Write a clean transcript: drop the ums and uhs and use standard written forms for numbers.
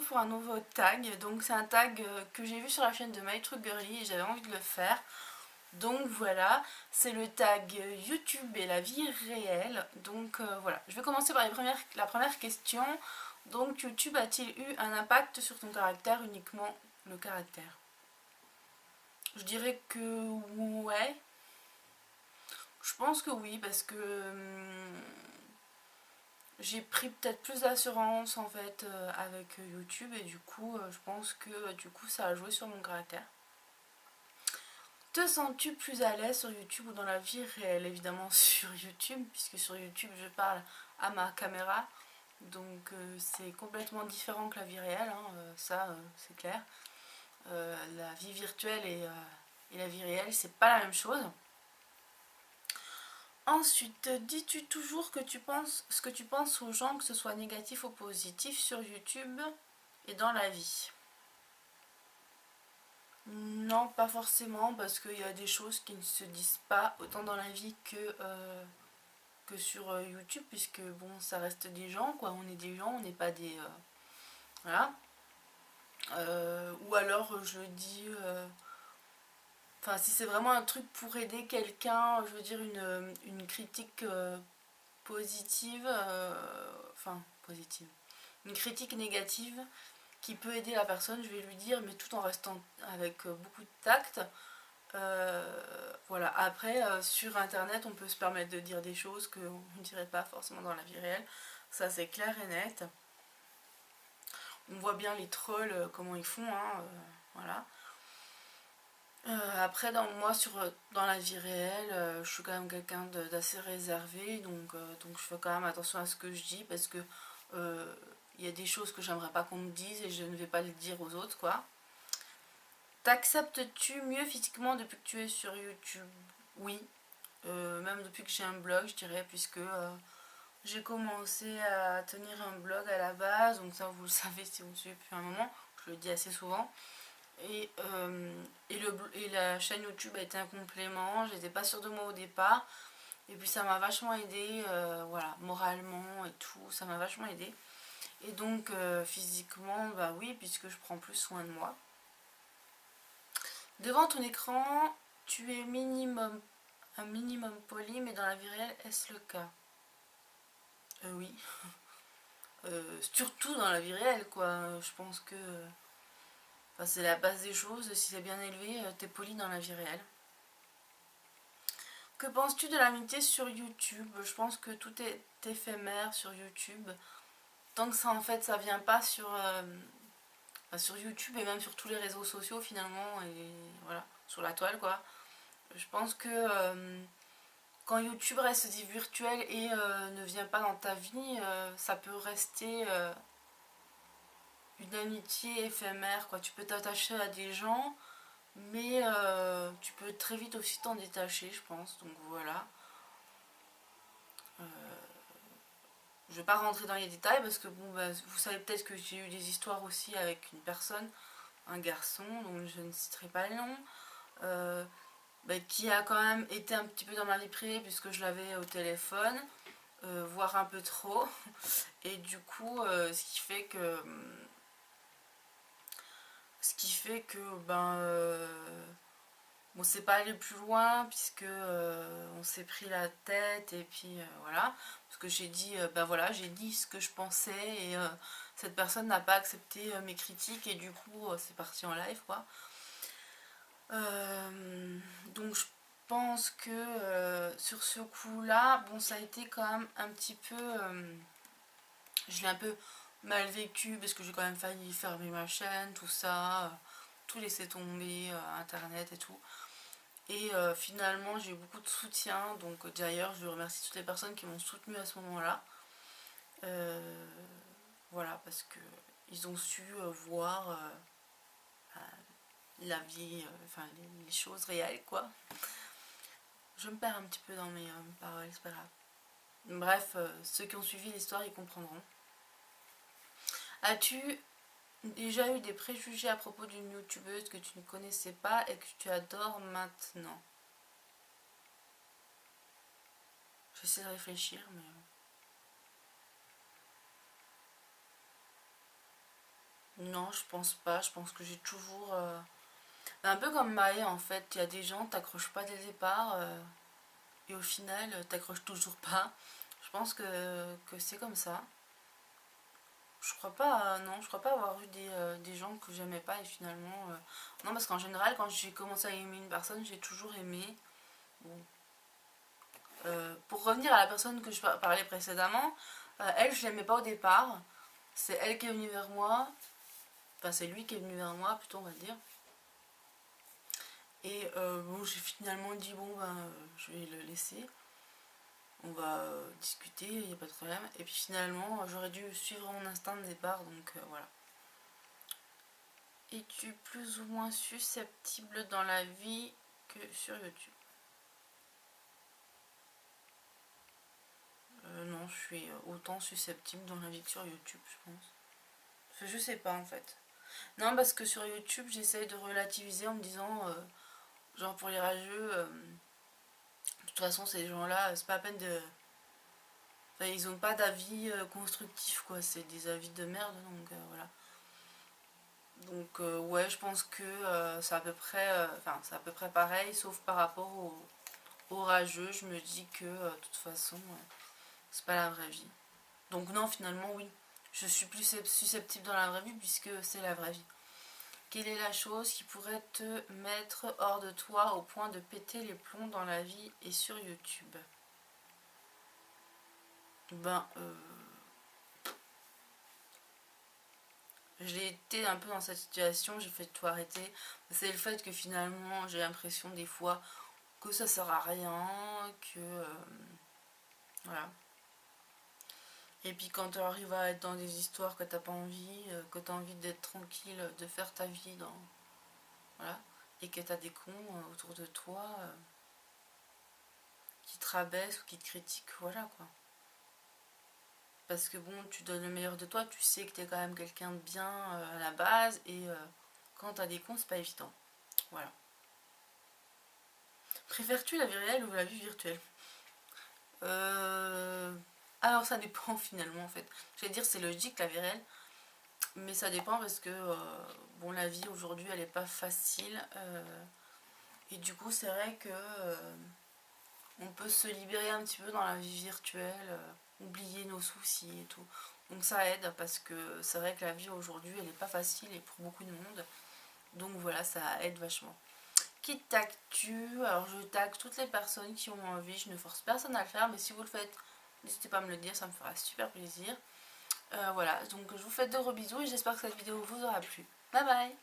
pour un nouveau tag. Donc c'est un tag que j'ai vu sur la chaîne de My True Girly et j'avais envie de le faire. Donc voilà, c'est le tag YouTube et la vie réelle. Donc voilà, je vais commencer par la première question. Donc YouTube a-t-il eu un impact sur ton caractère, uniquement le caractère? Je dirais que ouais. Je pense que oui, parce que j'ai pris peut-être plus d'assurance en fait avec YouTube et du coup je pense que du coup ça a joué sur mon caractère. Te sens-tu plus à l'aise sur YouTube ou dans la vie réelle? Évidemment sur YouTube, puisque sur YouTube je parle à ma caméra, donc c'est complètement différent que la vie réelle, hein, ça c'est clair. La vie virtuelle et la vie réelle, c'est pas la même chose. Ensuite, dis-tu toujours que tu penses ce que tu penses aux gens, que ce soit négatif ou positif, sur YouTube et dans la vie? Non, pas forcément, parce qu'il y a des choses qui ne se disent pas autant dans la vie que sur YouTube, puisque bon, ça reste des gens, quoi. On est des gens, on n'est pas des... voilà. Ou alors, je le dis... Enfin, si c'est vraiment un truc pour aider quelqu'un, je veux dire une critique positive, enfin positive, une critique négative qui peut aider la personne, je vais lui dire, mais tout en restant avec beaucoup de tact. Voilà, après sur internet on peut se permettre de dire des choses qu'on ne dirait pas forcément dans la vie réelle, ça c'est clair et net. On voit bien les trolls comment ils font, hein, voilà. Après dans la vie réelle, je suis quand même quelqu'un d'assez réservé, donc je fais quand même attention à ce que je dis, parce que il y a des choses que j'aimerais pas qu'on me dise et je ne vais pas le dire aux autres, quoi. T'acceptes-tu mieux physiquement depuis que tu es sur YouTube? Oui, même depuis que j'ai un blog, je dirais, puisque j'ai commencé à tenir un blog à la base, donc ça vous le savez si vous me suivez depuis un moment, je le dis assez souvent. Et, et la chaîne YouTube a été un complément, j'étais pas sûre de moi au départ, et puis ça m'a vachement aidé, voilà, moralement et tout, ça m'a vachement aidé. Et donc physiquement, bah oui, puisque je prends plus soin de moi. Devant ton écran, tu es un minimum poli, mais dans la vie réelle, est-ce le cas? Oui. Surtout dans la vie réelle, quoi. Je pense que enfin, c'est la base des choses. Si c'est bien élevé, t'es poli dans la vie réelle. Que penses-tu de l'amitié sur YouTube? Je pense que tout est éphémère sur YouTube. Tant que ça, en fait, ça vient pas sur YouTube et même sur tous les réseaux sociaux, finalement, et voilà, sur la toile, quoi. Je pense que quand YouTube reste dit virtuel et ne vient pas dans ta vie, ça peut rester une amitié éphémère, quoi. Tu peux t'attacher à des gens, mais tu peux très vite aussi t'en détacher, je pense. Donc voilà. Je vais pas rentrer dans les détails parce que bon, bah, vous savez peut-être que j'ai eu des histoires aussi avec une personne, un garçon, dont je ne citerai pas le nom, bah, qui a quand même été un petit peu dans ma vie privée puisque je l'avais au téléphone, voire un peu trop. Et du coup, ce qui fait que ben on s'est pas allé plus loin puisque on s'est pris la tête et puis voilà, parce que j'ai dit ben voilà, j'ai dit ce que je pensais et cette personne n'a pas accepté mes critiques et du coup c'est parti en live, quoi. Donc je pense que sur ce coup là, bon, ça a été quand même un petit peu je l'ai un peu mal vécu parce que j'ai quand même failli fermer ma chaîne, tout ça, tout laisser tomber, internet et tout. Et finalement j'ai eu beaucoup de soutien, donc d'ailleurs je remercie toutes les personnes qui m'ont soutenu à ce moment-là. Voilà, parce que ils ont su voir la vie, enfin les choses réelles, quoi. Je me perds un petit peu dans mes paroles, c'est pas grave. Bref, ceux qui ont suivi l'histoire ils comprendront. As-tu déjà eu des préjugés à propos d'une youtubeuse que tu ne connaissais pas et que tu adores maintenant? J'essaie de réfléchir, mais... Non, je pense pas. Je pense que j'ai toujours... un peu comme Maë en fait. Il y a des gens, t'accroches pas dès le départ. Et au final, t'accroches toujours pas. Je pense que c'est comme ça. Je crois pas, non, je crois pas avoir eu des gens que j'aimais pas et finalement... non, parce qu'en général, quand j'ai commencé à aimer une personne, j'ai toujours aimé. Bon. Pour revenir à la personne que je parlais précédemment, elle, je l'aimais pas au départ. C'est elle qui est venue vers moi. Enfin, c'est lui qui est venu vers moi, plutôt, on va dire. Et bon, j'ai finalement dit, bon, ben, je vais le laisser. On va discuter, il n'y a pas de problème. Et puis finalement, j'aurais dû suivre mon instinct de départ, donc voilà. Es-tu plus ou moins susceptible dans la vie que sur YouTube? Non, je suis autant susceptible dans la vie que sur YouTube, je pense. Enfin, je sais pas en fait. Non, parce que sur YouTube, j'essaye de relativiser en me disant, genre pour les rageux, de toute façon, ces gens-là, c'est pas la peine de. Enfin, ils ont pas d'avis constructif, quoi. C'est des avis de merde, donc voilà. Donc ouais, je pense que c'est à peu près, enfin c'est à peu près pareil, sauf par rapport au rageux. Je me dis que de toute façon, c'est pas la vraie vie. Donc non, finalement oui, je suis plus susceptible dans la vraie vie puisque c'est la vraie vie. Quelle est la chose qui pourrait te mettre hors de toi au point de péter les plombs dans la vie et sur YouTube? Ben, j'ai été un peu dans cette situation, j'ai fait tout arrêter. C'est le fait que finalement, j'ai l'impression des fois que ça sert à rien, que voilà. Et puis quand tu arrives à être dans des histoires que t'as pas envie, que t'as envie d'être tranquille, de faire ta vie dans voilà, et que t'as des cons autour de toi qui te rabaissent ou qui te critiquent, voilà quoi. Parce que bon, tu donnes le meilleur de toi, tu sais que t'es quand même quelqu'un de bien à la base et quand t'as des cons, c'est pas évident. Voilà. Préfères-tu la vie réelle ou la vie virtuelle? euh... Alors ça dépend finalement en fait. Je vais dire c'est logique la vie réelle, mais ça dépend parce que bon la vie aujourd'hui elle est pas facile et du coup c'est vrai que on peut se libérer un petit peu dans la vie virtuelle, oublier nos soucis et tout. Donc ça aide parce que c'est vrai que la vie aujourd'hui elle est pas facile et pour beaucoup de monde. Donc voilà, ça aide vachement. Qui tagues-tu? Alors je tag toutes les personnes qui ont envie, je ne force personne à le faire, mais si vous le faites, n'hésitez pas à me le dire, ça me fera super plaisir. Voilà, donc je vous fais de gros bisous et j'espère que cette vidéo vous aura plu. Bye bye!